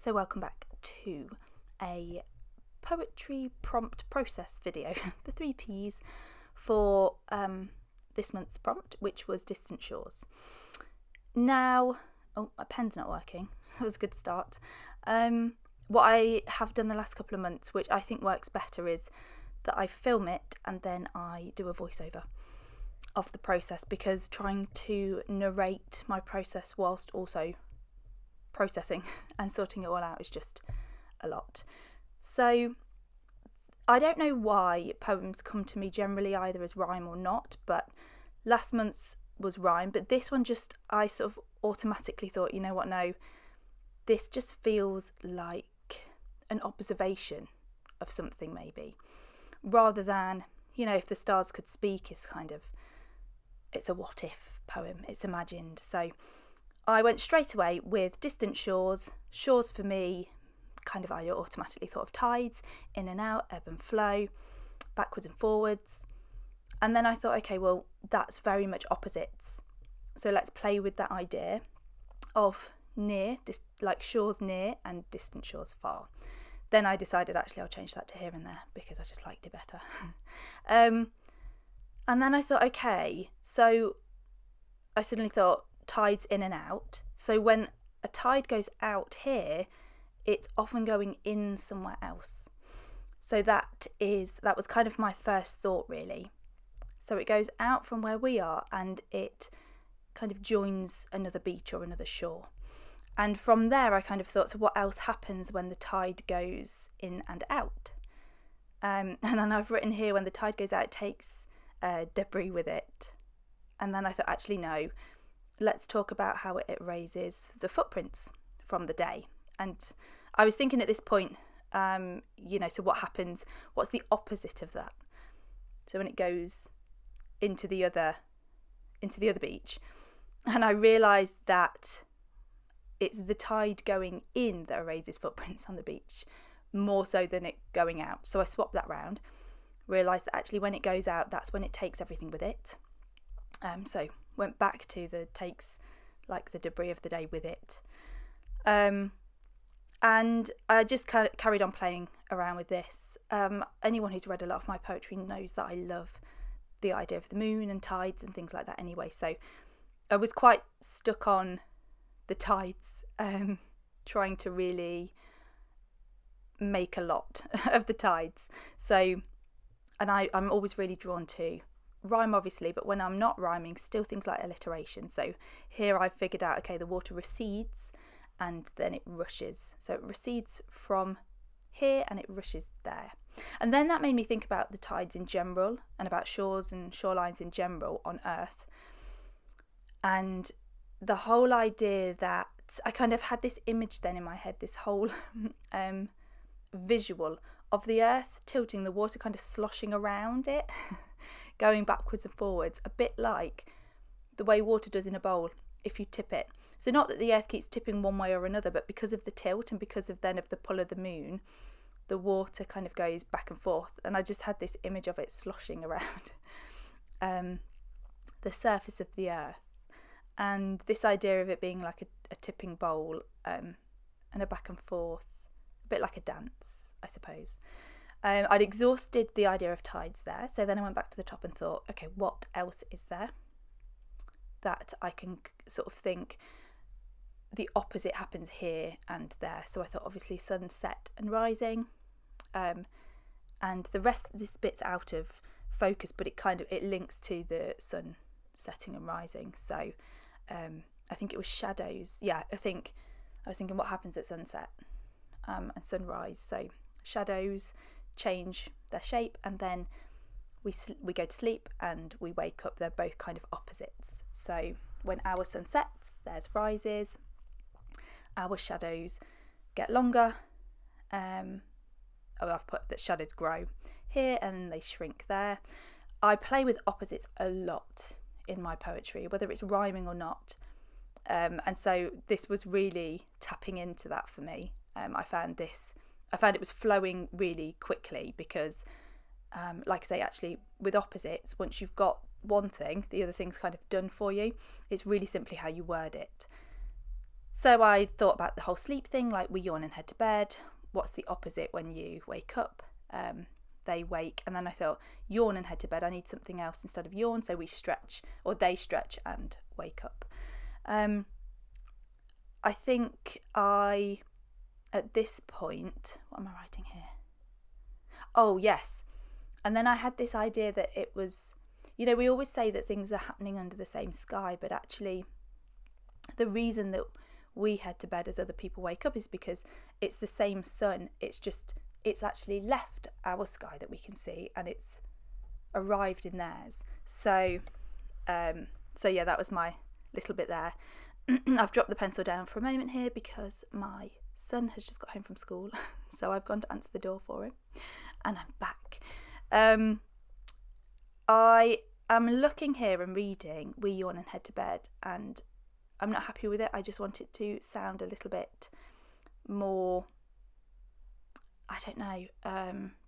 So welcome back to a poetry prompt process video, the 3 Ps for this month's prompt, which was Distant Shores. Now, my pen's not working. That was a good start. What I have done the last couple of months, which I think works better, is that I film it and then I do a voiceover of the process, because trying to narrate my process whilst also processing and sorting it all out is just a lot. So I don't know why poems come to me generally either as rhyme or not, but last month's was rhyme, but this one I sort of automatically thought, you know what, no, this just feels like an observation of something maybe, rather than, if the stars could speak is it's a what if poem, it's imagined. So I went straight away with Distant Shores. Shores for me, I automatically thought of tides, in and out, ebb and flow, backwards and forwards. And then I thought, okay, well, that's very much opposites. So let's play with that idea of near, like shores near and distant shores far. Then I decided actually I'll change that to here and there because I just liked it better. And then I thought, okay, so I suddenly thought tides in and out. So when a tide goes out here, it's often going in somewhere else. So that was kind of my first thought, really. So it goes out from where we are and it kind of joins another beach or another shore. And from there I kind of thought, so what else happens when the tide goes in and out? And then I've written here, when the tide goes out, it takes debris with it. And then I thought, actually no, let's talk about how it erases the footprints from the day. And I was thinking at this point, so what happens, what's the opposite of that? So when it goes into the other beach, and I realised that it's the tide going in that erases footprints on the beach more so than it going out. So I swapped that round, realised that actually when it goes out, that's when it takes everything with it. So went back to takes like the debris of the day with it. And I just carried on playing around with this. Anyone who's read a lot of my poetry knows that I love the idea of the moon and tides and things like that anyway. So I was quite stuck on the tides, trying to really make a lot of the tides. So, and I'm always really drawn to rhyme, obviously, but when I'm not rhyming, still things like alliteration. So here I've figured out, okay, the water recedes and then it rushes. So it recedes from here and it rushes there. And then that made me think about the tides in general and about shores and shorelines in general on Earth. And the whole idea that I kind of had this image then in my head, this whole visual of the Earth tilting, the water kind of sloshing around it, going backwards and forwards, a bit like the way water does in a bowl if you tip it. So not that the Earth keeps tipping one way or another, but because of the tilt and because of the pull of the moon, the water kind of goes back and forth. And I just had this image of it sloshing around the surface of the Earth. And this idea of it being like a tipping bowl and a back and forth, a bit like a dance, I suppose. I'd exhausted the idea of tides there, so then I went back to the top and thought, okay, what else is there that I can sort of think the opposite happens here and there? So I thought obviously sunset and rising, and the rest of this bit's out of focus, but it links to the sun setting and rising. So I think it was shadows. Yeah, I was thinking what happens at sunset and sunrise. So shadows change their shape and then we go to sleep and we wake up. They're both kind of opposites. So when our sun sets, there's rises. Our shadows get longer. I've put that shadows grow here and they shrink there. I play with opposites a lot in my poetry, whether it's rhyming or not. And so this was really tapping into that for me. I found it was flowing really quickly because, like I say, actually with opposites, once you've got one thing, the other thing's kind of done for you. It's really simply how you word it. So I thought about the whole sleep thing, like we yawn and head to bed. What's the opposite when you wake up? They wake, and then I thought yawn and head to bed. I need something else instead of yawn, so we stretch, or they stretch and wake up. I think at this point, what am I writing here? Oh, yes. And then I had this idea that it was, we always say that things are happening under the same sky, but actually the reason that we head to bed as other people wake up is because it's the same sun. It's actually left our sky that we can see, and it's arrived in theirs. So yeah, that was my little bit there. I've dropped the pencil down for a moment here because my son has just got home from school, so I've gone to answer the door for him, and I'm back. I am looking here and reading We Yawn and Head to Bed, and I'm not happy with it. I just want it to sound a little bit more, I don't know,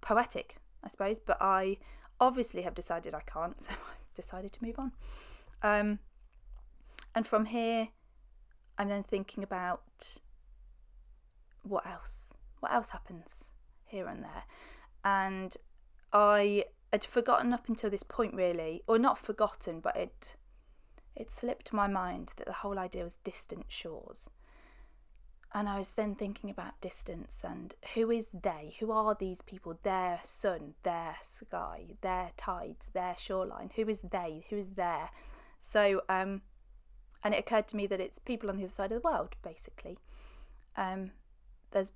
poetic, I suppose, but I obviously have decided I can't, so I've decided to move on. And from here, I'm then thinking about what else happens here and there. And I had forgotten up until this point, really, or not forgotten, but it slipped my mind that the whole idea was distant shores. And I was then thinking about distance and who is they? Who are these people? Their sun, their sky, their tides, their shoreline. Who is they? Who is there? So, and it occurred to me that it's people on the other side of the world, basically. There's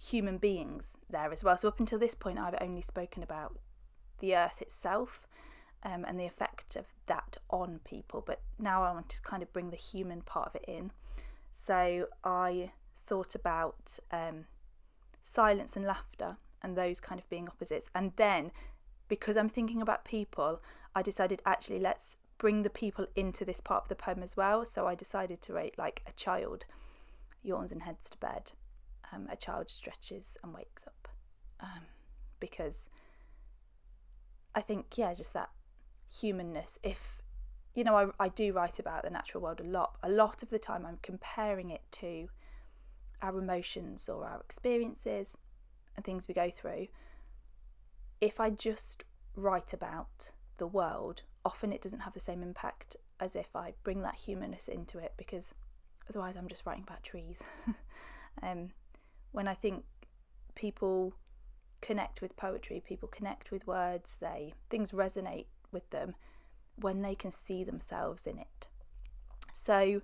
human beings there as well. So up until this point, I've only spoken about the earth itself, and the effect of that on people. But now I want to kind of bring the human part of it in. So I thought about silence and laughter and those kind of being opposites. And then, because I'm thinking about people, I decided actually let's bring the people into this part of the poem as well. So I decided to write like a child yawns and heads to bed, a child stretches and wakes up, because I think, just that humanness. If I do write about the natural world a lot of the time I'm comparing it to our emotions or our experiences and things we go through. If I just write about the world, often it doesn't have the same impact as if I bring that humanness into it, because otherwise I'm just writing about trees. When I think people connect with poetry, people connect with words, things resonate with them when they can see themselves in it. So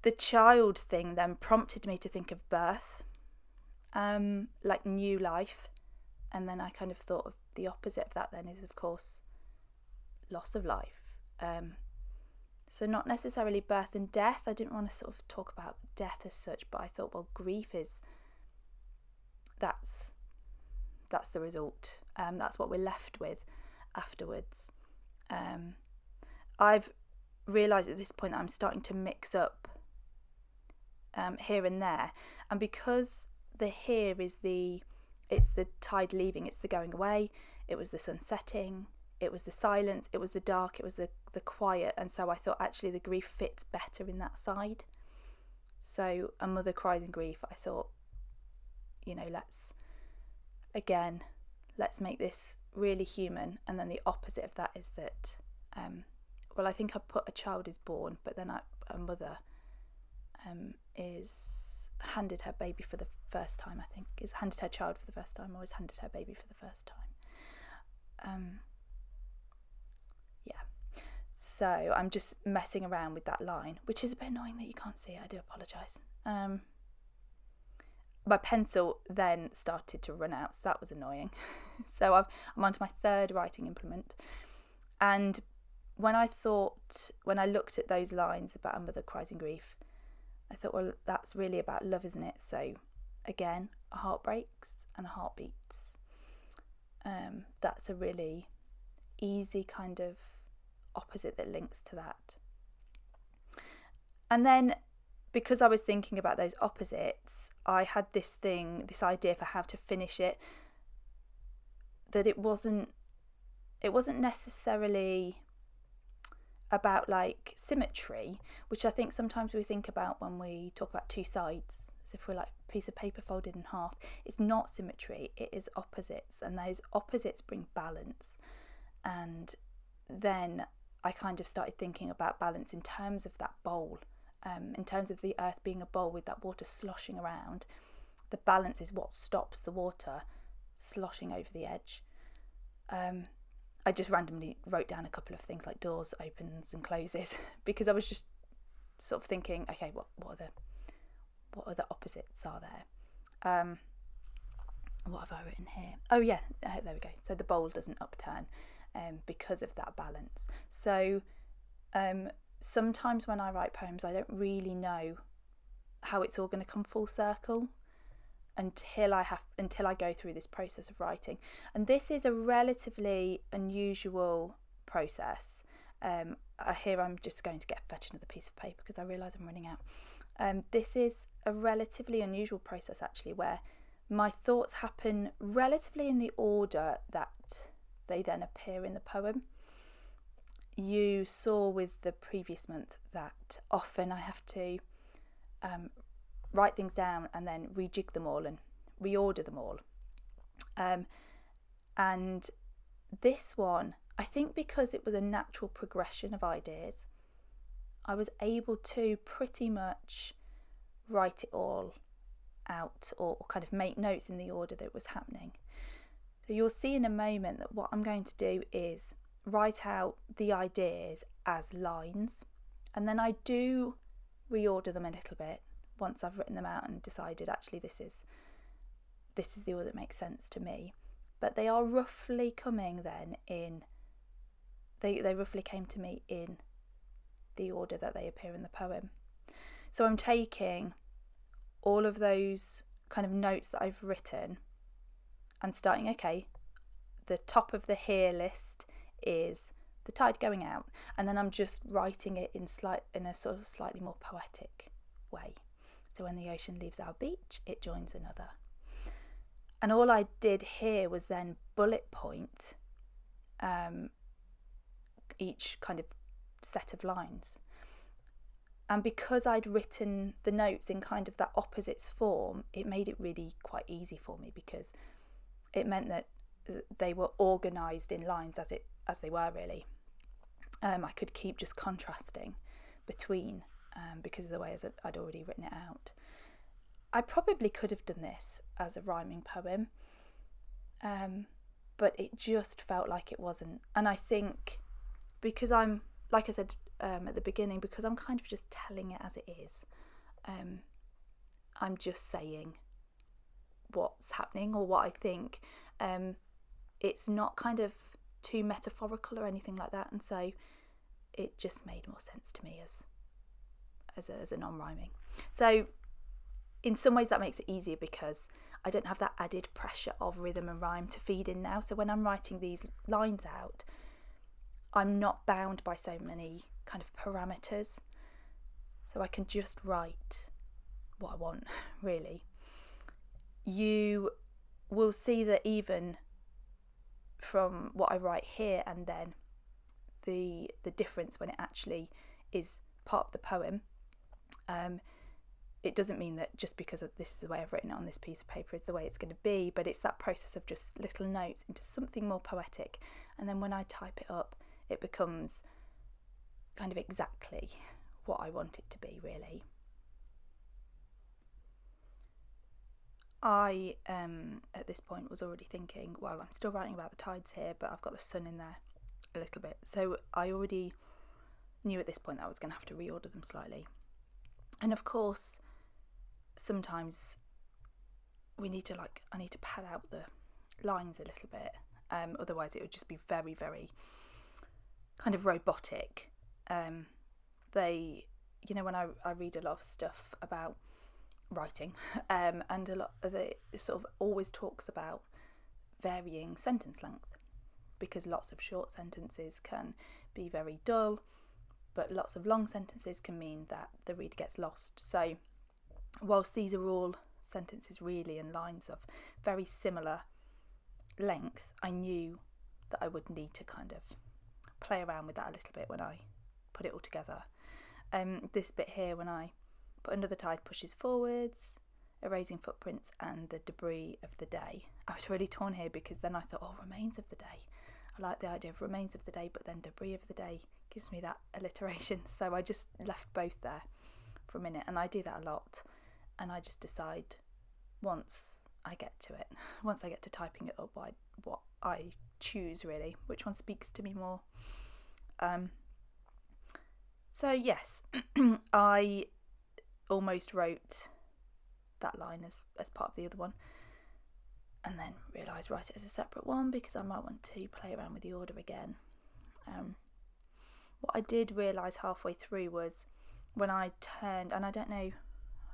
the child thing then prompted me to think of birth, like new life, and then I kind of thought of the opposite of that then is, of course, loss of life. So not necessarily birth and death. I didn't want to sort of talk about death as such, but I thought, well, grief that's the result. That's what we're left with afterwards. I've realised at this point that I'm starting to mix up here and there, and because the here is it's the tide leaving, it's the going away, it was the sun setting, it was the silence, it was the dark, it was the quiet, and so I thought actually the grief fits better in that side. So a mother cries in grief, I thought, let's make this really human. And then the opposite of that is that, I think I put a child is born, but then a mother is handed her baby for the first time, I think, is handed her child for the first time, or is handed her baby for the first time. So I'm just messing around with that line, which is a bit annoying that you can't see it. I do apologise. My pencil then started to run out, so that was annoying. So I'm on to my third writing implement. And when I looked at those lines about a mother cries in grief, I thought, well, that's really about love, isn't it? So again, a heart breaks and a heart beats. That's a really easy kind of opposite that links to that. And then, because I was thinking about those opposites, I had this idea for how to finish it, that it wasn't necessarily about like symmetry, which I think sometimes we think about when we talk about two sides, as if we're like a piece of paper folded in half. It's not symmetry, it is opposites, and those opposites bring balance. And then I kind of started thinking about balance in terms of that bowl, in terms of the earth being a bowl with that water sloshing around. The balance is what stops the water sloshing over the edge. I just randomly wrote down a couple of things like doors, opens and closes because I was just sort of thinking, okay, what other opposites are there? What have I written here? Oh yeah, there we go. So the bowl doesn't upturn because of that balance. So sometimes when I write poems, I don't really know how it's all going to come full circle until I go through this process of writing. And this is a relatively unusual process. Here I'm just going to fetch another piece of paper because I realise I'm running out. This is a relatively unusual process actually, where my thoughts happen relatively in the order that they then appear in the poem. You saw with the previous month that often I have to write things down and then rejig them all and reorder them all. And this one, I think because it was a natural progression of ideas, I was able to pretty much write it all out or kind of make notes in the order that it was happening. So you'll see in a moment that what I'm going to do is write out the ideas as lines, and then I do reorder them a little bit once I've written them out and decided actually this is the order that makes sense to me. But they are roughly coming then in they roughly came to me in the order that they appear in the poem. So I'm taking all of those kind of notes that I've written and starting, okay, the top of the here list is the tide going out, and then I'm just writing it in a sort of slightly more poetic way. So when the ocean leaves our beach, it joins another. And all I did here was then bullet point each kind of set of lines. And because I'd written the notes in kind of that opposites form, it made it really quite easy for me, because it meant that they were organised in lines as they were really. I could keep just contrasting between because of the way I'd already written it out. I probably could have done this as a rhyming poem, but it just felt like it wasn't. And I think because I'm, like I said at the beginning, because I'm kind of just telling it as it is, I'm just saying what's happening or what I think. It's not kind of too metaphorical or anything like that, and so it just made more sense to me as a non-rhyming. So in some ways that makes it easier because I don't have that added pressure of rhythm and rhyme to feed in now. So when I'm writing these lines out, I'm not bound by so many kind of parameters, so I can just write what I want, really. You will see that even from what I write here and then the difference when it actually is part of the poem, it doesn't mean that just because this is the way I've written it on this piece of paper is the way it's going to be, but it's that process of just little notes into something more poetic, and then when I type it up it becomes kind of exactly what I want it to be, really. I at this point was already thinking, well, I'm still writing about the tides here, but I've got the sun in there a little bit, so I already knew at this point that I was going to have to reorder them slightly. And of course sometimes I need to pad out the lines a little bit, otherwise it would just be very, very kind of robotic. When I read a lot of stuff about writing, and a lot of it sort of always talks about varying sentence length, because lots of short sentences can be very dull, but lots of long sentences can mean that the reader gets lost. So whilst these are all sentences really and lines of very similar length, I knew that I would need to kind of play around with that a little bit when I put it all together. This bit here, when I put under the tide pushes forwards, erasing footprints and the debris of the day. I was really torn here because then I thought, oh, remains of the day. I like the idea of remains of the day, but then debris of the day gives me that alliteration. So I just left both there for a minute, and I do that a lot. And I just decide once I get to it, once I get to typing it up, what I choose really, which one speaks to me more. So yes, I almost wrote that line as part of the other one, and then realised write it as a separate one because I might want to play around with the order again. What I did realise halfway through was when I turned, and I don't know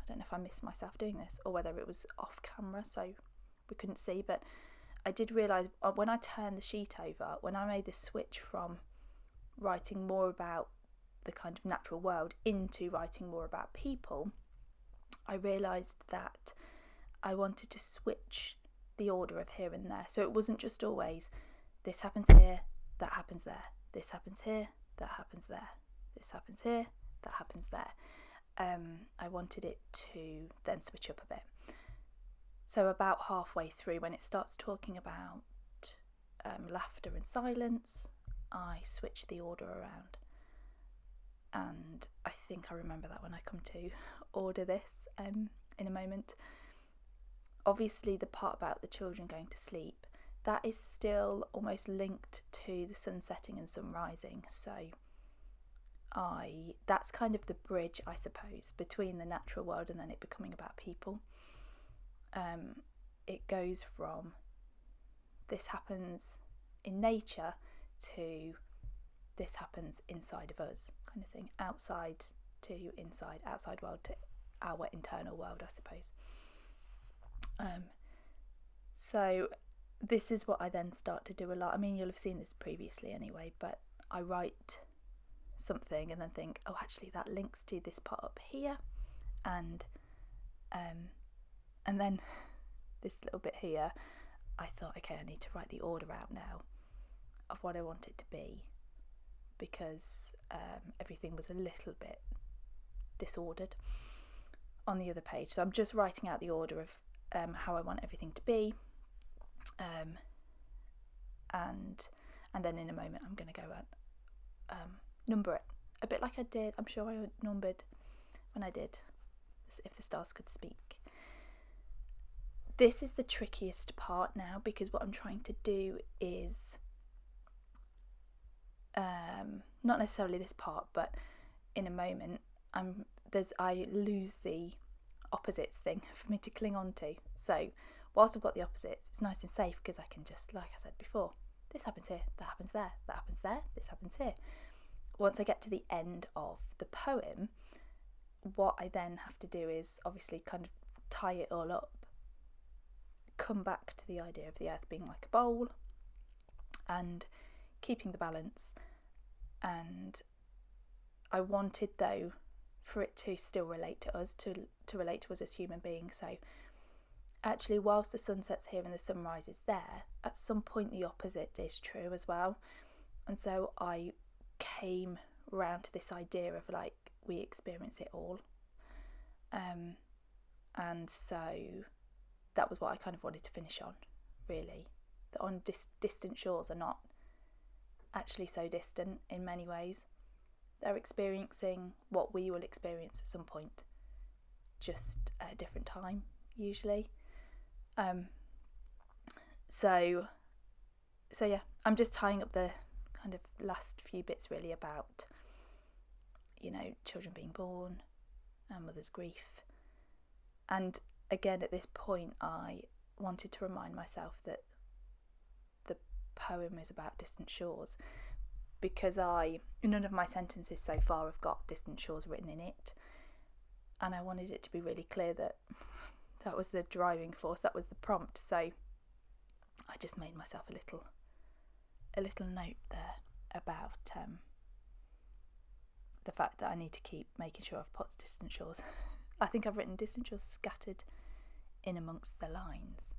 if I missed myself doing this or whether it was off camera so we couldn't see, but I did realise when I turned the sheet over, when I made the switch from writing more about the kind of natural world into writing more about people, I realised that I wanted to switch the order of here and there. So it wasn't just always this happens here, that happens there, this happens here, that happens there, this happens here, that happens there. I wanted it to then switch up a bit. So about halfway through, when it starts talking about laughter and silence, I switch the order around. And I think I remember that when I come to order this in a moment. Obviously the part about the children going to sleep, that is still almost linked to the sun setting and sun rising. So that's kind of the bridge, I suppose, between the natural world and then it becoming about people. It goes from this happens in nature to this happens inside of us, kind of thing. Outside to inside, outside world to our internal world, I suppose. So this is what I then start to do a lot. I mean, you'll have seen this previously anyway, but I write something and then think, oh, actually that links to this part up here, and then this little bit here, I thought, okay, I need to write the order out now of what I want it to be, because everything was a little bit disordered on the other page. So I'm just writing out the order of how I want everything to be, and then in a moment I'm going to go and number it a bit like I did. I'm sure I numbered when I did If the Stars Could Speak. This is the trickiest part now, because what I'm trying to do is not necessarily this part, but in a moment I lose the opposites thing for me to cling on to. So whilst I've got the opposites, it's nice and safe because I can just, like I said before, this happens here, that happens there, that happens there, this happens here. Once I get to the end of the poem, what I then have to do is obviously kind of tie it all up, come back to the idea of the earth being like a bowl and keeping the balance. And I wanted, though, for it to still relate to us, to relate to us as human beings. So actually, whilst the sun sets here and the sun rises there, at some point the opposite is true as well. And so I came round to this idea of like we experience it all, and so that was what I kind of wanted to finish on, really, that on distant shores are not actually so distant in many ways. They're experiencing what we will experience at some point, just at a different time usually. So yeah, I'm just tying up the kind of last few bits really about, you know, children being born and mother's grief. And again, at this point, I wanted to remind myself that the poem is about distant shores, because none of my sentences so far have got distant shores written in it, and I wanted it to be really clear that that was the driving force, that was the prompt. So I just made myself a little note there about the fact that I need to keep making sure I've put distant shores. I think I've written distant shores scattered in amongst the lines.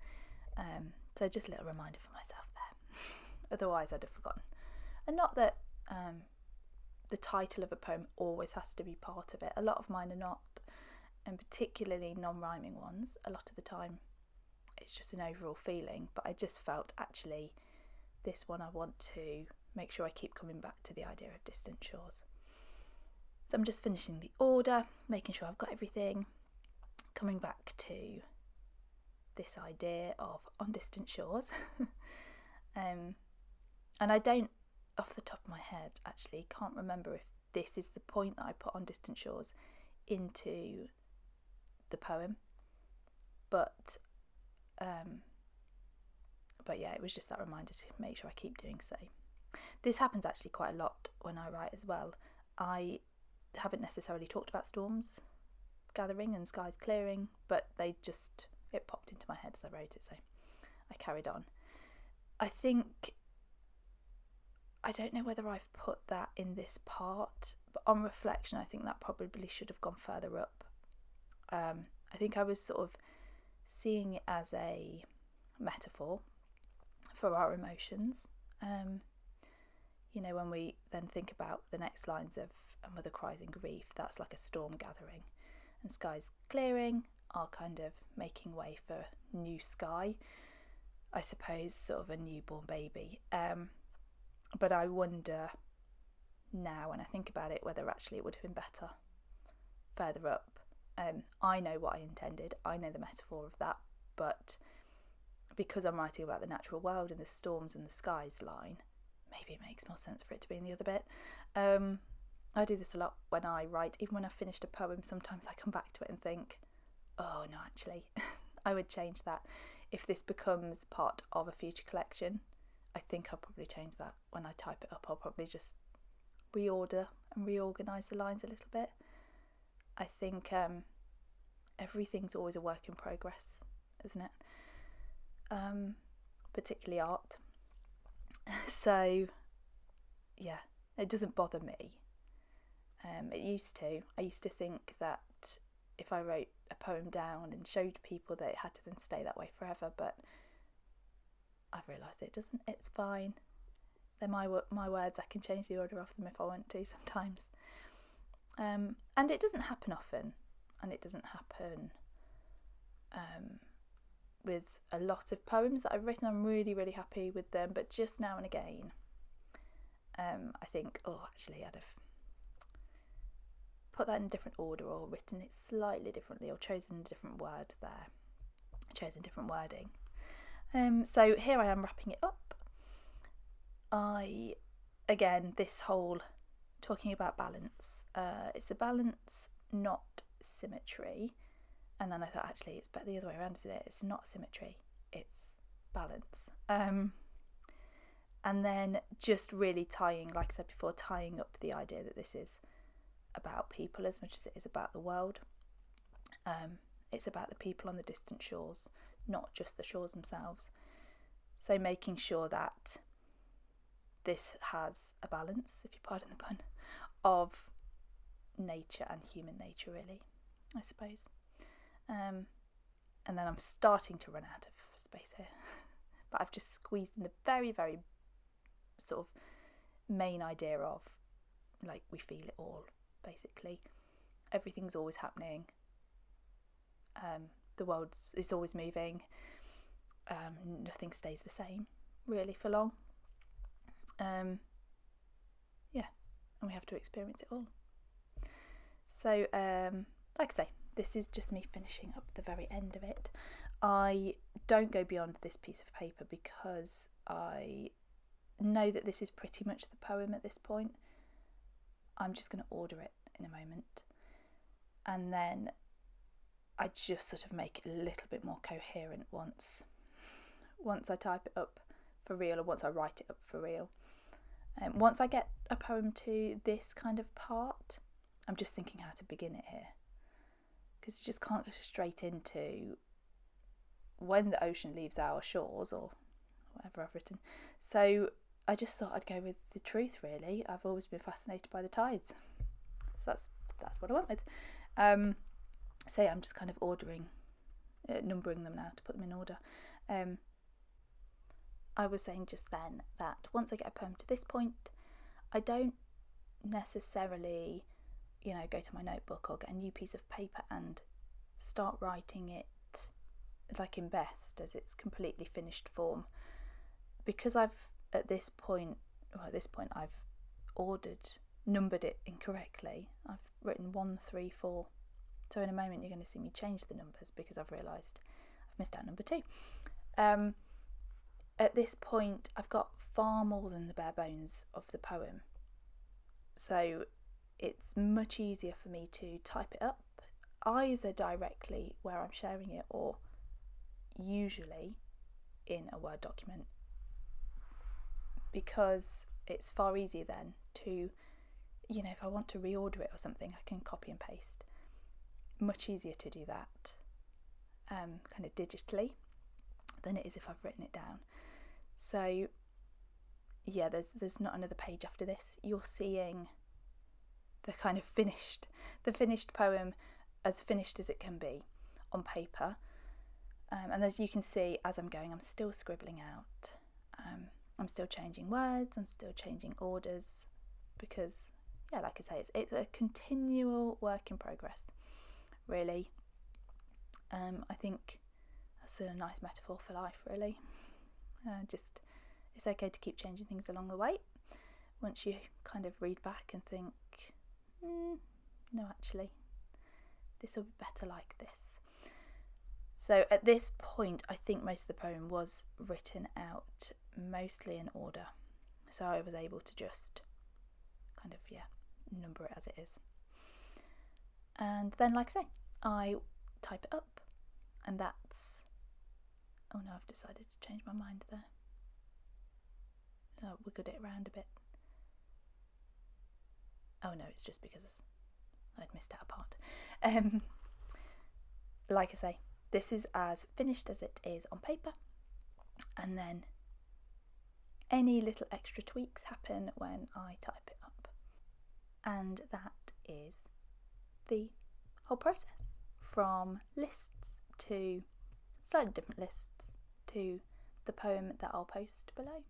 So just a little reminder for myself there. Otherwise I'd have forgotten. And not that the title of a poem always has to be part of it. A lot of mine are not, and particularly non-rhyming ones, a lot of the time it's just an overall feeling, but I just felt actually this one I want to make sure I keep coming back to the idea of distant shores. So I'm just finishing the order, making sure I've got everything, coming back to this idea of on distant shores. And I don't, off the top of my head, actually can't remember if this is the point that I put on distant shores into the poem, but yeah, it was just that reminder to make sure I keep doing so. This happens actually quite a lot when I write as well. I haven't necessarily talked about storms gathering and skies clearing, but it popped into my head as I wrote it, so I carried on. I don't know whether I've put that in this part, but on reflection I think that probably should have gone further up. I think I was sort of seeing it as a metaphor for our emotions. When we then think about the next lines of A Mother Cries in Grief, that's like a storm gathering, and skies clearing are kind of making way for new sky, I suppose, sort of a newborn baby. But I wonder now when I think about it whether actually it would have been better further up. I know what I intended, I know the metaphor of that, but because I'm writing about the natural world and the storms and the skies line, maybe it makes more sense for it to be in the other bit. I do this a lot when I write. Even when I've finished a poem, sometimes I come back to it and think, oh no, actually I would change that. If this becomes part of a future collection, I think I'll probably change that. When I type it up, I'll probably just reorder and reorganise the lines a little bit. I think everything's always a work in progress, isn't it? Particularly art. So yeah, it doesn't bother me. It used to. I used to think that if I wrote a poem down and showed people that it had to then stay that way forever, but I've realised it doesn't. It's fine. They're my words. I can change the order of them if I want to sometimes. And it doesn't happen often, and it doesn't happen with a lot of poems that I've written. I'm really, really happy with them, but just now and again, I think, oh, actually, I'd have put that in a different order or written it slightly differently or chosen a different word there, chosen different wording. So here I am wrapping it up. This whole talking about balance, it's a balance, not symmetry. And then I thought, actually, it's better the other way around, isn't it? It's not symmetry, it's balance. And then just really tying, like I said before, tying up the idea that this is about people as much as it is about the world. It's about the people on the distant shores, not just the shores themselves. So making sure that this has a balance, if you pardon the pun, of nature and human nature, really, I suppose. And then I'm starting to run out of space here, but I've just squeezed in the very, very sort of main idea of, like, we feel it all, basically. Everything's always happening. The world is always moving. Nothing stays the same, really, for long. And we have to experience it all. So, like I say, this is just me finishing up the very end of it. I don't go beyond this piece of paper because I know that this is pretty much the poem at this point. I'm just going to order it in a moment, and then I just sort of make it a little bit more coherent once I type it up for real, or once I write it up for real. Once I get a poem to this kind of part, I'm just thinking how to begin it here, because you just can't go straight into when the ocean leaves our shores or whatever I've written. So I just thought I'd go with the truth, really. I've always been fascinated by the tides, so that's what I went with. So yeah, I'm just kind of numbering them now to put them in order. I was saying just then that once I get a poem to this point, I don't necessarily, go to my notebook or get a new piece of paper and start writing it like in best as its completely finished form, because at this point I've numbered it incorrectly. I've written 1, 3, 4. So in a moment you're going to see me change the numbers because I've realised I've missed out number 2. At this point I've got far more than the bare bones of the poem, so it's much easier for me to type it up either directly where I'm sharing it or usually in a Word document, because it's far easier then to, if I want to reorder it or something, I can copy and paste. Much easier to do that kind of digitally than it is if I've written it down. So yeah, there's not another page after this. You're seeing the kind of finished poem, as finished as it can be on paper. And as you can see, as I'm going, I'm still scribbling out. I'm still changing words, I'm still changing orders, because, yeah, like I say, it's a continual work in progress, really. I think that's a nice metaphor for life, really. It's okay to keep changing things along the way. Once you kind of read back and think, no, actually, this will be better like this. So at this point, I think most of the poem was written out mostly in order. So I was able to just kind of, number it as it is. And then, like I say, I type it up, and that's... Oh no, I've decided to change my mind there. I wiggled it around a bit. Oh no, it's just because I'd missed out a part. Like I say, this is as finished as it is on paper, and then any little extra tweaks happen when I type it up. And that is the whole process, from lists to slightly different lists to the poem that I'll post below.